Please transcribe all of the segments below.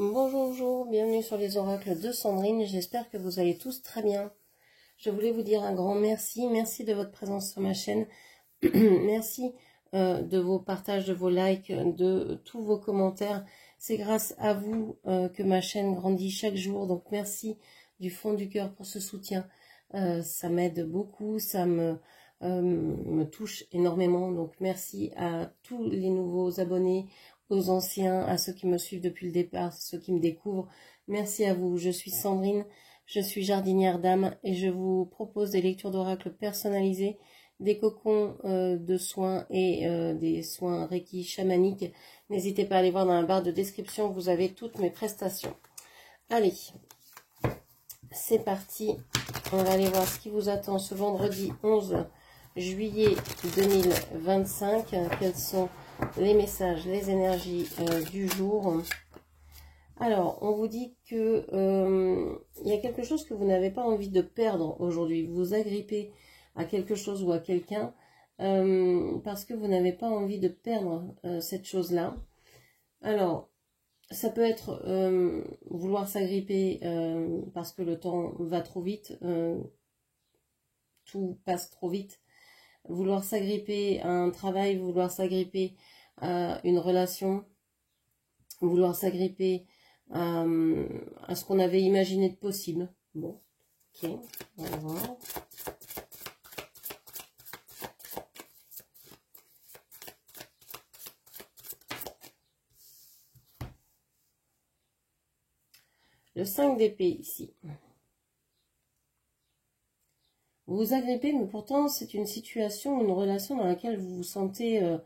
Bonjour, bienvenue sur les oracles de Sandrine, j'espère que vous allez tous très bien. Je voulais vous dire un grand merci, merci de votre présence sur ma chaîne, merci de vos partages, de vos likes, de tous vos commentaires. C'est grâce à vous que ma chaîne grandit chaque jour, donc merci du fond du cœur pour ce soutien. Ça m'aide beaucoup, ça me touche énormément, donc merci à tous les nouveaux abonnés, aux anciens, à ceux qui me suivent depuis le départ, ceux qui me découvrent. Merci à vous. Je suis Sandrine, je suis jardinière d'âme et je vous propose des lectures d'oracle personnalisées, des cocons de soins et des soins Reiki chamaniques. N'hésitez pas à aller voir dans la barre de description, vous avez toutes mes prestations. Allez, c'est parti. On va aller voir ce qui vous attend ce vendredi 11 juillet 2025. Quels sont les messages, les énergies du jour. Alors, on vous dit que il y a quelque chose que vous n'avez pas envie de perdre aujourd'hui. Vous vous agrippez à quelque chose ou à quelqu'un parce que vous n'avez pas envie de perdre cette chose-là. Alors, ça peut être vouloir s'agripper parce que le temps va trop vite, tout passe trop vite. Vouloir s'agripper à un travail, vouloir s'agripper à une relation, vouloir s'agripper à ce qu'on avait imaginé de possible. Bon, ok, on va voir. Le 5 d'épée ici. Vous vous agrippez, mais pourtant c'est une situation, une relation dans laquelle vous vous sentez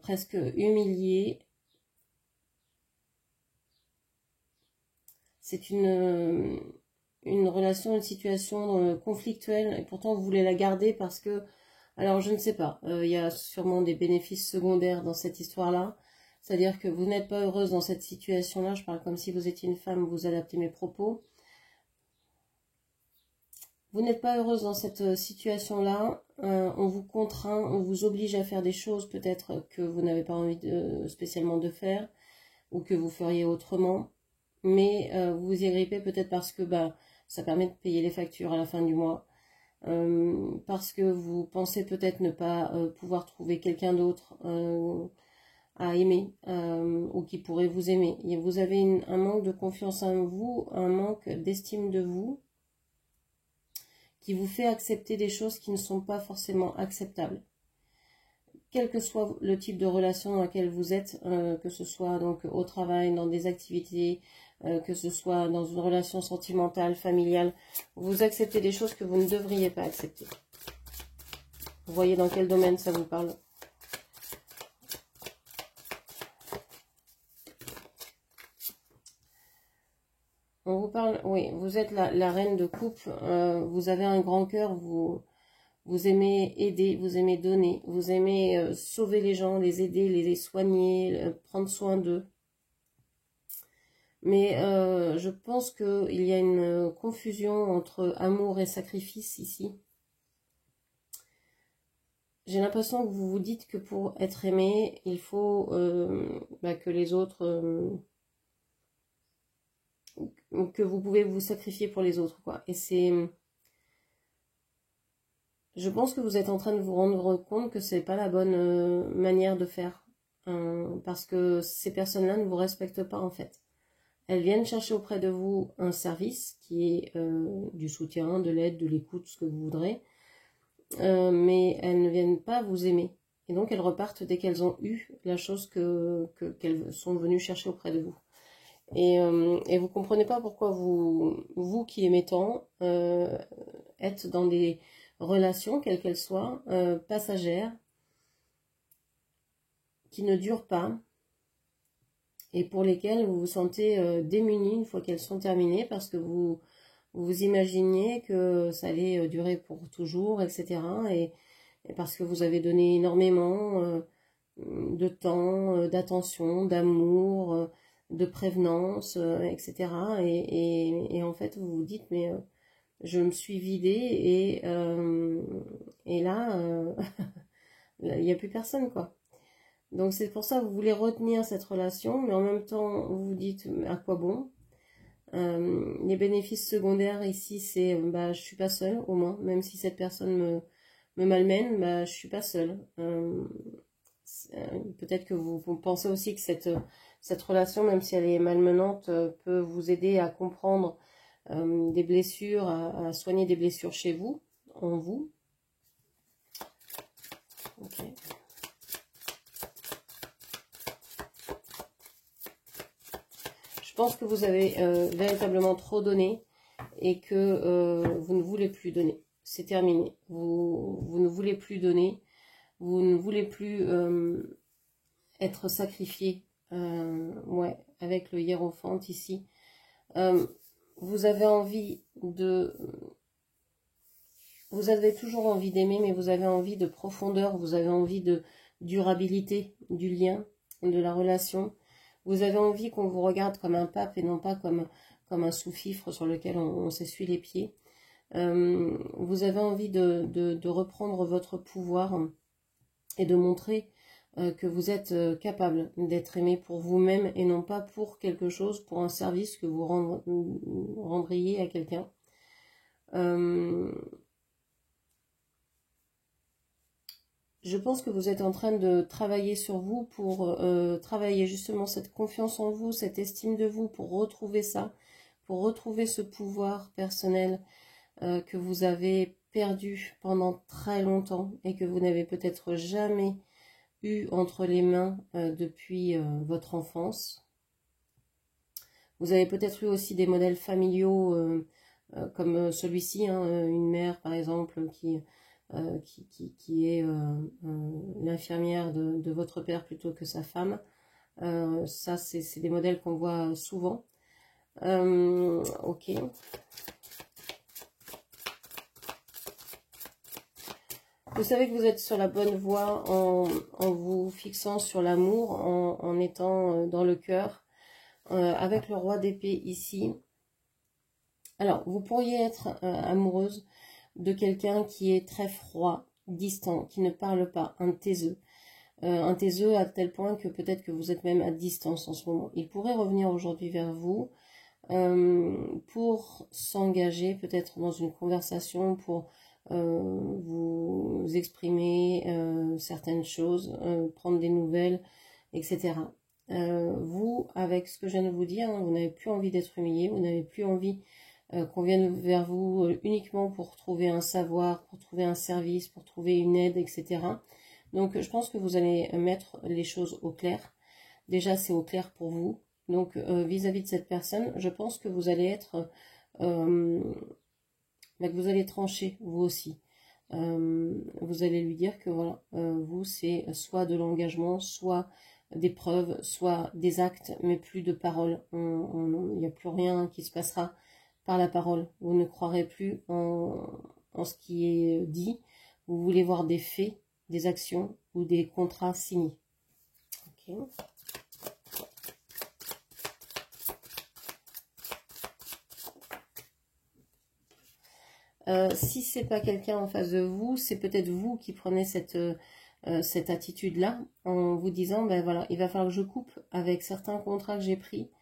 presque humilié. C'est une relation, une situation conflictuelle, et pourtant vous voulez la garder parce que, alors je ne sais pas, il y a sûrement des bénéfices secondaires dans cette histoire-là. C'est-à-dire que vous n'êtes pas heureuse dans cette situation-là, je parle comme si vous étiez une femme, vous adaptez mes propos. Vous n'êtes pas heureuse dans cette situation-là, on vous contraint, on vous oblige à faire des choses peut-être que vous n'avez pas envie spécialement de faire, ou que vous feriez autrement, mais vous vous y agrippez peut-être parce que ça permet de payer les factures à la fin du mois, parce que vous pensez peut-être ne pas pouvoir trouver quelqu'un d'autre à aimer, ou qui pourrait vous aimer. Et vous avez un manque de confiance en vous, un manque d'estime de vous, qui vous fait accepter des choses qui ne sont pas forcément acceptables. Quel que soit le type de relation dans laquelle vous êtes, que ce soit donc au travail, dans des activités, que ce soit dans une relation sentimentale, familiale, vous acceptez des choses que vous ne devriez pas accepter. Vous voyez dans quel domaine ça vous parle? On vous parle, oui, vous êtes la reine de coupe, vous avez un grand cœur, vous aimez aider, vous aimez donner, vous aimez sauver les gens, les aider, les soigner, prendre soin d'eux. Mais je pense qu'il y a une confusion entre amour et sacrifice ici. J'ai l'impression que vous vous dites que pour être aimé, il faut que les autres... que vous pouvez vous sacrifier pour les autres, quoi. Et c'est... Je pense que vous êtes en train de vous rendre compte que c'est pas la bonne manière de faire. Parce que ces personnes-là ne vous respectent pas, en fait. Elles viennent chercher auprès de vous un service qui est du soutien, de l'aide, de l'écoute, ce que vous voudrez. Mais elles ne viennent pas vous aimer. Et donc elles repartent dès qu'elles ont eu la chose qu'elles sont venues chercher auprès de vous. Et vous comprenez pas pourquoi vous qui aimez tant, êtes dans des relations, quelles qu'elles soient, passagères, qui ne durent pas, et pour lesquelles vous vous sentez démunis une fois qu'elles sont terminées, parce que vous imaginiez que ça allait durer pour toujours, etc. Et parce que vous avez donné énormément de temps, d'attention, d'amour, de prévenance, etc. Et en fait, vous vous dites, mais je me suis vidée et là, il n'y a plus personne, quoi. Donc c'est pour ça que vous voulez retenir cette relation, mais en même temps vous vous dites à quoi bon. Les bénéfices secondaires ici c'est bah je suis pas seule au moins, même si cette personne me malmène, bah je suis pas seule. Peut-être que vous pensez aussi que cette relation, même si elle est malmenante, peut vous aider à comprendre des blessures, à soigner des blessures chez vous, en vous. Ok. Je pense que vous avez véritablement trop donné et que vous ne voulez plus donner. C'est terminé. Vous ne voulez plus donner. Vous ne voulez plus être sacrifié. Ouais, avec le hiérophante ici. Vous avez envie de... Vous avez toujours envie d'aimer, mais vous avez envie de profondeur, vous avez envie de durabilité du lien, de la relation. Vous avez envie qu'on vous regarde comme un pape et non pas comme un sous-fifre sur lequel on s'essuie les pieds. Vous avez envie de reprendre votre pouvoir et de montrer que vous êtes capable d'être aimé pour vous-même et non pas pour quelque chose, pour un service que vous rendriez à quelqu'un. Je pense que vous êtes en train de travailler sur vous pour travailler justement cette confiance en vous, cette estime de vous, pour retrouver ça, pour retrouver ce pouvoir personnel que vous avez perdu pendant très longtemps et que vous n'avez peut-être jamais eu entre les mains depuis votre enfance. Vous avez peut-être eu aussi des modèles familiaux comme celui-ci, hein, une mère par exemple qui est l'infirmière de votre père plutôt que sa femme. Ça, c'est des modèles qu'on voit souvent. Ok. Vous savez que vous êtes sur la bonne voie en vous fixant sur l'amour, en étant dans le cœur. Avec le roi d'épée ici. Alors, vous pourriez être amoureuse de quelqu'un qui est très froid, distant, qui ne parle pas, un taiseux. Un taiseux à tel point que peut-être que vous êtes même à distance en ce moment. Il pourrait revenir aujourd'hui vers vous pour s'engager peut-être dans une conversation, pour vous exprimer certaines choses, prendre des nouvelles, etc. Vous, avec ce que je viens de vous dire, hein, vous n'avez plus envie d'être humilié, vous n'avez plus envie qu'on vienne vers vous uniquement pour trouver un savoir, pour trouver un service, pour trouver une aide, etc. Donc je pense que vous allez mettre les choses au clair. Déjà c'est au clair pour vous. Donc vis-à-vis de cette personne, je pense que vous allez être... que vous allez trancher vous aussi. Vous allez lui dire que voilà, vous c'est soit de l'engagement, soit des preuves, soit des actes, mais plus de paroles. Il n'y a plus rien qui se passera par la parole. Vous ne croirez plus en ce qui est dit. Vous voulez voir des faits, des actions ou des contrats signés. Ok. Si c'est pas quelqu'un en face de vous, c'est peut-être vous qui prenez cette attitude-là en vous disant, ben voilà, il va falloir que je coupe avec certains contrats que j'ai pris.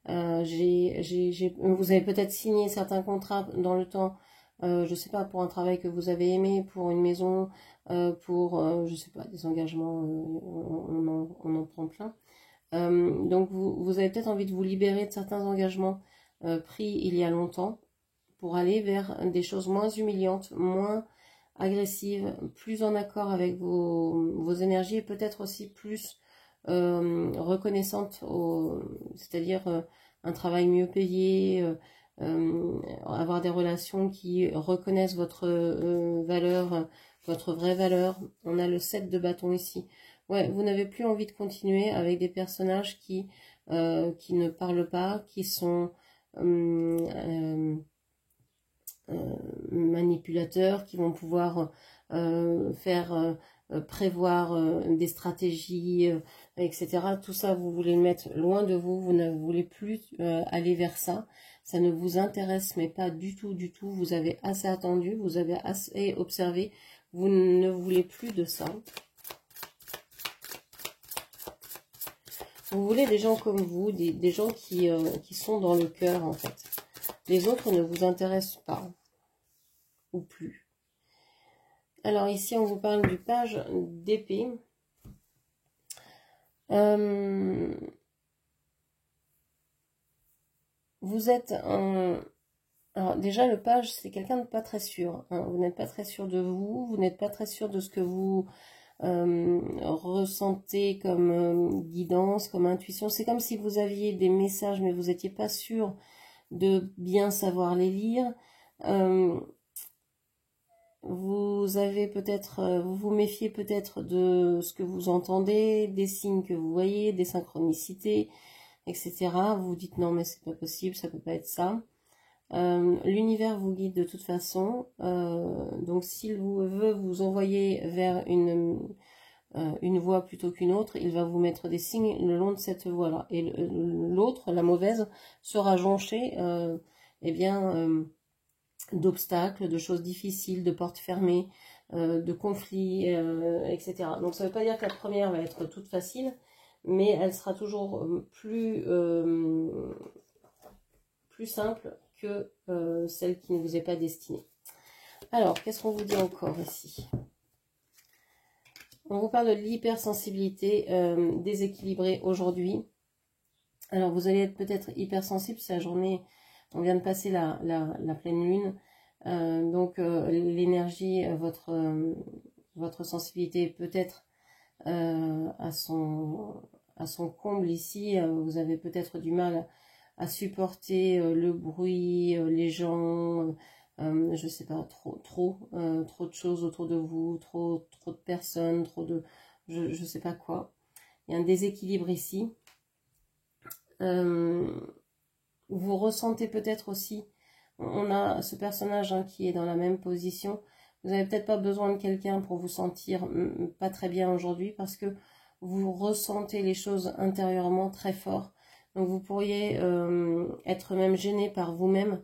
Vous avez peut-être signé certains contrats dans le temps, je sais pas, pour un travail que vous avez aimé, pour une maison, pour, je sais pas, des engagements, on en prend plein. Donc vous avez peut-être envie de vous libérer de certains engagements pris il y a longtemps pour aller vers des choses moins humiliantes, moins agressives, plus en accord avec vos énergies et peut-être aussi plus reconnaissante, c'est-à-dire un travail mieux payé, avoir des relations qui reconnaissent votre valeur, votre vraie valeur. On a le 7 de bâton ici. Ouais, vous n'avez plus envie de continuer avec des personnages qui ne parlent pas, qui sont manipulateurs, qui vont pouvoir faire prévoir des stratégies, etc. Tout ça, vous voulez le mettre loin de vous, vous ne voulez plus aller vers ça. Ça ne vous intéresse, mais pas du tout, du tout. Vous avez assez attendu, vous avez assez observé, vous ne voulez plus de ça. Vous voulez des gens comme vous, des gens qui sont dans le cœur, en fait. Les autres ne vous intéressent pas, ou plus. Alors ici, on vous parle du page d'épée. Vous êtes un... Alors déjà, le page, c'est quelqu'un de pas très sûr. Hein. Vous n'êtes pas très sûr de vous, vous n'êtes pas très sûr de ce que vous ressentez comme guidance, comme intuition. C'est comme si vous aviez des messages, mais vous n'étiez pas sûr de bien savoir les lire. Vous avez peut-être, vous vous méfiez peut-être de ce que vous entendez, des signes que vous voyez, des synchronicités, etc. Vous vous dites non mais c'est pas possible, ça peut pas être ça. L'univers vous guide de toute façon, donc s'il veut vous envoyer vers une voie plutôt qu'une autre, il va vous mettre des signes le long de cette voie-là. Et l'autre, la mauvaise, sera jonchée eh bien, d'obstacles, de choses difficiles, de portes fermées, de conflits, etc. Donc ça ne veut pas dire que la première va être toute facile, mais elle sera toujours plus simple que celle qui ne vous est pas destinée. Alors, qu'est-ce qu'on vous dit encore ici? On vous parle de l'hypersensibilité déséquilibrée aujourd'hui. Alors, vous allez être peut-être hypersensible, c'est la journée, on vient de passer la pleine lune. Donc, l'énergie, votre sensibilité peut-être à son comble ici. Vous avez peut-être du mal à supporter le bruit, les gens, je sais pas, trop de choses autour de vous, trop de personnes, trop de, je sais pas quoi. Il y a un déséquilibre ici. Vous ressentez peut-être aussi, on a ce personnage hein, qui est dans la même position. Vous n'avez peut-être pas besoin de quelqu'un pour vous sentir pas très bien aujourd'hui parce que vous ressentez les choses intérieurement très fort. Donc vous pourriez être même gêné par vous-même,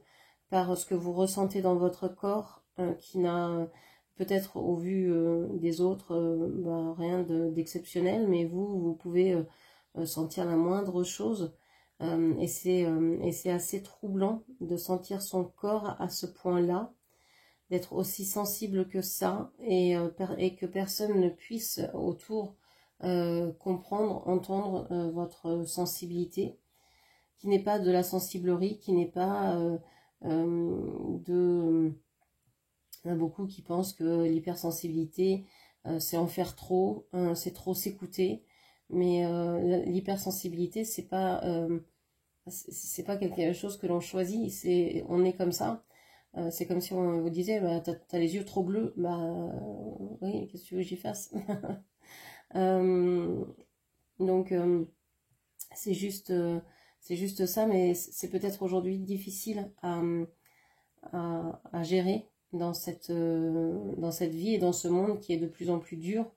par ce que vous ressentez dans votre corps, qui n'a peut-être au vu des autres rien d'exceptionnel, mais vous pouvez sentir la moindre chose. Et c'est assez troublant de sentir son corps à ce point-là, d'être aussi sensible que ça, et que personne ne puisse autour comprendre, entendre votre sensibilité, qui n'est pas de la sensiblerie, qui n'est pas de... Il y en a beaucoup qui pensent que l'hypersensibilité, c'est en faire trop, c'est trop s'écouter, mais l'hypersensibilité, c'est pas quelque chose que l'on choisit, on est comme ça. C'est comme si on vous disait, bah, t'as les yeux trop bleus, bah oui, qu'est-ce que tu veux que j'y fasse? Donc c'est juste ça, mais c'est peut-être aujourd'hui difficile à gérer dans cette vie et dans ce monde qui est de plus en plus dur.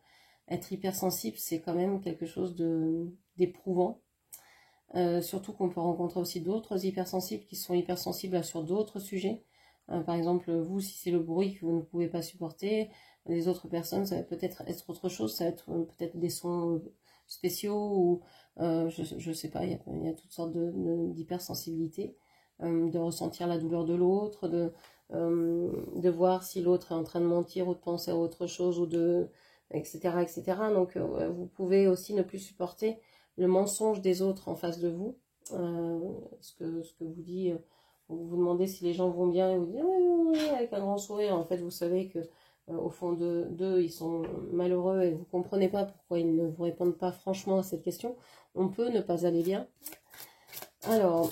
Être hypersensible, c'est quand même quelque chose d'éprouvant. Surtout qu'on peut rencontrer aussi d'autres hypersensibles qui sont hypersensibles sur d'autres sujets. Par exemple, vous, si c'est le bruit que vous ne pouvez pas supporter, les autres personnes, ça va peut-être être autre chose, ça va être peut-être des sons spéciaux, ou je sais pas, il y a toutes sortes d'hypersensibilité, de ressentir la douleur de l'autre, de voir si l'autre est en train de mentir ou de penser à autre chose, ou etc., etc. Donc, vous pouvez aussi ne plus supporter le mensonge des autres en face de vous, ce que vous dit, vous vous demandez si les gens vont bien, et vous dites oui, avec un grand sourire, en fait vous savez que au fond d'eux ils sont malheureux, et vous comprenez pas pourquoi ils ne vous répondent pas franchement à cette question. On peut ne pas aller bien. Alors,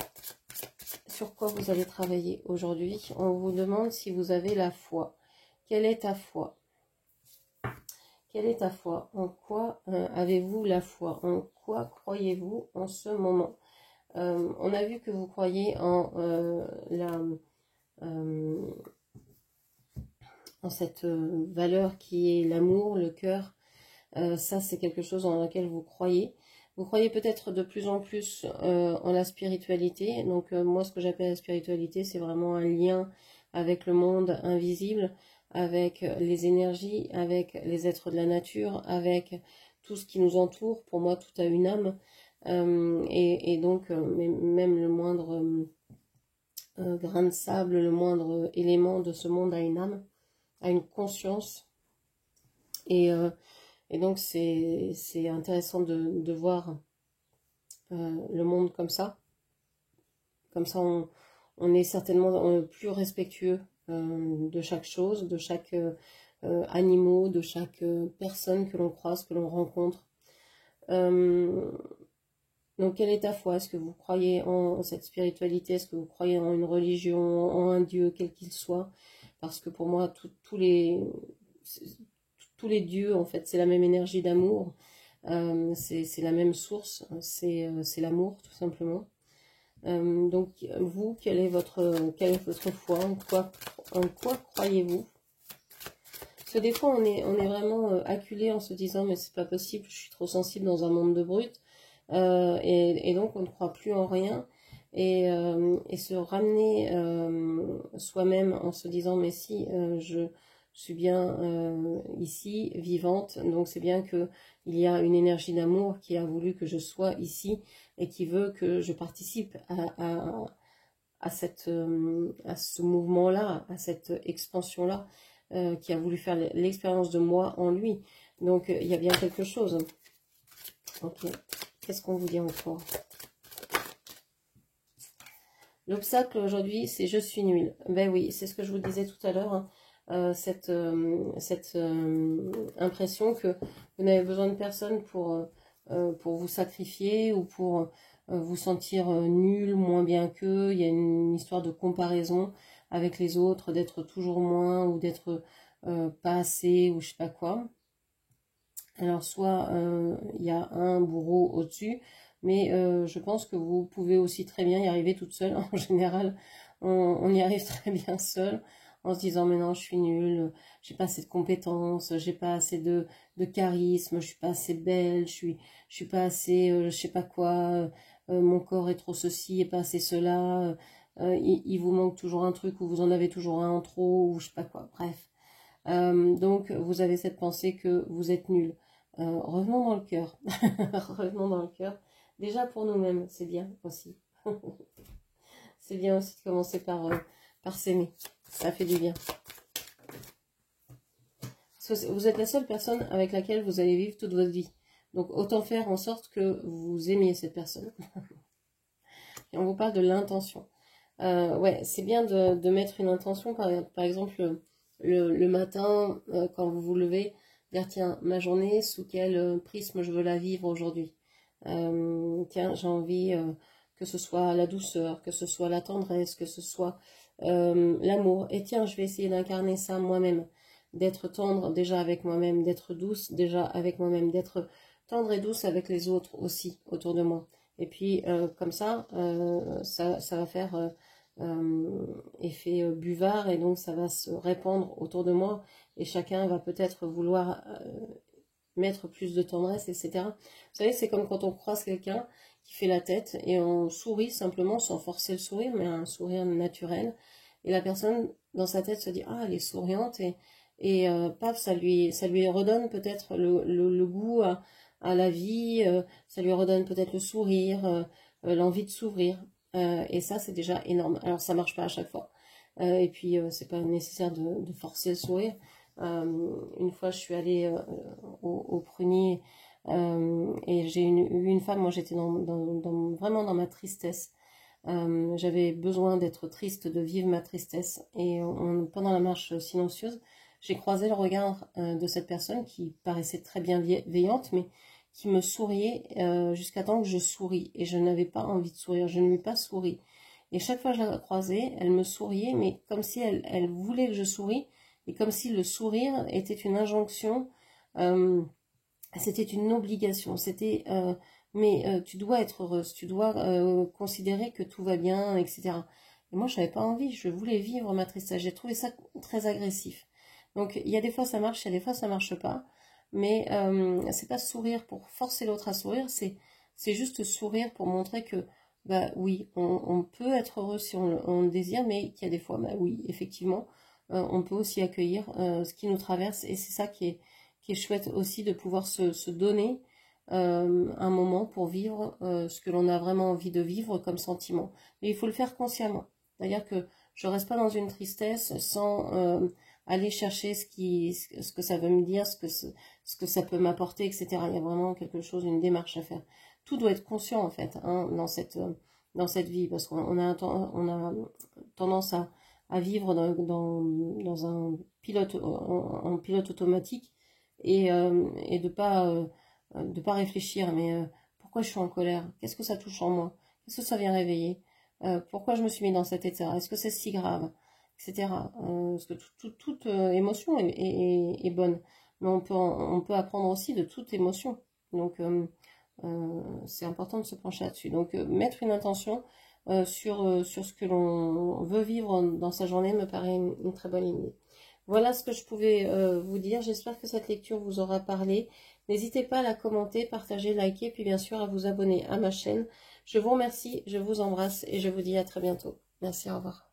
sur quoi vous allez travailler aujourd'hui? On vous demande si vous avez la foi. Quelle est ta foi? Quelle est ta foi? En quoi avez-vous la foi? En quoi croyez-vous en ce moment? On a vu que vous croyez en cette valeur qui est l'amour, le cœur. Ça, c'est quelque chose dans lequel vous croyez. Vous croyez peut-être de plus en plus en la spiritualité. Donc moi, ce que j'appelle la spiritualité, c'est vraiment un lien avec le monde invisible, avec les énergies, avec les êtres de la nature, avec tout ce qui nous entoure. Pour moi, tout a une âme. Et donc, même le moindre grain de sable, le moindre élément de ce monde a une âme, a une conscience. Et donc, c'est intéressant de voir le monde comme ça. Comme ça, on est certainement plus respectueux de chaque chose, de chaque animal, de chaque personne que l'on croise, que l'on rencontre. Donc, quelle est ta foi? Est-ce que vous croyez en cette spiritualité? Est-ce que vous croyez en une religion, en un Dieu, quel qu'il soit? Parce que pour moi, tous les dieux, en fait, c'est la même énergie d'amour. C'est la même source, c'est l'amour, tout simplement. Donc, vous, quelle est votre foi? En quoi croyez-vous? Parce que des fois, on est vraiment acculé en se disant, mais c'est pas possible, je suis trop sensible dans un monde de brutes. Et donc, on ne croit plus en rien. Et se ramener soi-même en se disant, mais si, je suis bien ici, vivante, donc c'est bien que il y a une énergie d'amour qui a voulu que je sois ici et qui veut que je participe à ce mouvement-là, à cette expansion-là, qui a voulu faire l'expérience de moi en lui. Donc, il y a bien quelque chose. Ok, qu'est-ce qu'on vous dit encore? L'obstacle aujourd'hui, c'est je suis nul. Ben oui, c'est ce que je vous disais tout à l'heure, hein. Cette impression que vous n'avez besoin de personne pour vous sacrifier ou pour vous sentir nul, moins bien qu'eux. Il y a une histoire de comparaison avec les autres, d'être toujours moins ou d'être pas assez ou je sais pas quoi. Alors soit il y a un bourreau au-dessus, mais je pense que vous pouvez aussi très bien y arriver toute seule. En général, on y arrive très bien seul en se disant mais non, je suis nulle, j'ai pas assez de compétences, j'ai pas assez de charisme, je suis pas assez belle, je suis pas assez je sais pas quoi, mon corps est trop ceci et pas assez cela, il vous manque toujours un truc ou vous en avez toujours un en trop ou je sais pas quoi. Bref. Donc vous avez cette pensée que vous êtes nul. Revenons dans le cœur. Revenons dans le cœur. Déjà pour nous-mêmes, c'est bien aussi. C'est bien aussi de commencer par s'aimer. Ça fait du bien. Parce que vous êtes la seule personne avec laquelle vous allez vivre toute votre vie. Donc autant faire en sorte que vous aimiez cette personne. Et on vous parle de l'intention. Ouais, c'est bien de mettre une intention, par exemple, le matin, quand vous vous levez, dire tiens, ma journée, sous quel prisme je veux la vivre aujourd'hui. Tiens, j'ai envie que ce soit la douceur, que ce soit la tendresse, que ce soit l'amour. Et tiens, je vais essayer d'incarner ça moi-même, d'être tendre déjà avec moi-même, d'être douce déjà avec moi-même, d'être tendre et douce avec les autres aussi autour de moi. Et puis, comme ça, ça va faire effet buvard et donc ça va se répandre autour de moi et chacun va peut-être vouloir mettre plus de tendresse, etc. Vous savez, c'est comme quand on croise quelqu'un qui fait la tête et on sourit simplement sans forcer le sourire, mais un sourire naturel. Et la personne, dans sa tête, se dit « Ah, elle est souriante » et paf, ça lui redonne peut-être le goût à la vie, ça lui redonne peut-être le sourire, l'envie de s'ouvrir. Et ça, c'est déjà énorme. Alors, ça marche pas à chaque fois. Et puis, c'est pas nécessaire de forcer le sourire. Une fois, je suis allée au prunier et j'ai eu une femme, moi j'étais vraiment dans ma tristesse. J'avais besoin d'être triste, de vivre ma tristesse. Et pendant la marche silencieuse, j'ai croisé le regard de cette personne qui paraissait très bienveillante, mais qui me souriait jusqu'à temps que je souris. Et je n'avais pas envie de sourire, je ne lui ai pas souri. Et chaque fois que je la croisais, elle me souriait, mais comme si elle voulait que je sourie, et comme si le sourire était une injonction, c'était une obligation, c'était mais tu dois être heureuse, tu dois considérer que tout va bien, etc. Et moi, je n'avais pas envie, je voulais vivre ma tristesse. J'ai trouvé ça très agressif. Donc, il y a des fois ça marche, il y a des fois ça marche pas. Mais c'est pas sourire pour forcer l'autre à sourire, c'est juste sourire pour montrer que, bah oui, on peut être heureux si on le désire, mais qu'il y a des fois, bah oui, effectivement, on peut aussi accueillir ce qui nous traverse. Et c'est ça qui est chouette aussi de pouvoir se donner un moment pour vivre ce que l'on a vraiment envie de vivre comme sentiment. Mais il faut le faire consciemment. C'est-à-dire que je reste pas dans une tristesse sans aller chercher ce que ça veut me dire, ce que ça peut m'apporter, etc. Il y a vraiment quelque chose, une démarche à faire. Tout doit être conscient en fait hein, dans cette vie, parce qu'on on a tendance à vivre dans un pilote, en pilote automatique et de pas réfléchir. Mais pourquoi je suis en colère? Qu'est-ce que ça touche en moi? Qu'est-ce que ça vient réveiller? Pourquoi je me suis mis dans cet état? Est-ce que c'est si grave? Etc. Parce que toute émotion est bonne, mais on peut apprendre aussi de toute émotion. Donc, c'est important de se pencher là-dessus. Donc, mettre une intention sur ce que l'on veut vivre dans sa journée me paraît une très bonne idée. Voilà ce que je pouvais vous dire. J'espère que cette lecture vous aura parlé. N'hésitez pas à la commenter, partager, liker, puis bien sûr à vous abonner à ma chaîne. Je vous remercie, je vous embrasse et je vous dis à très bientôt. Merci, au revoir.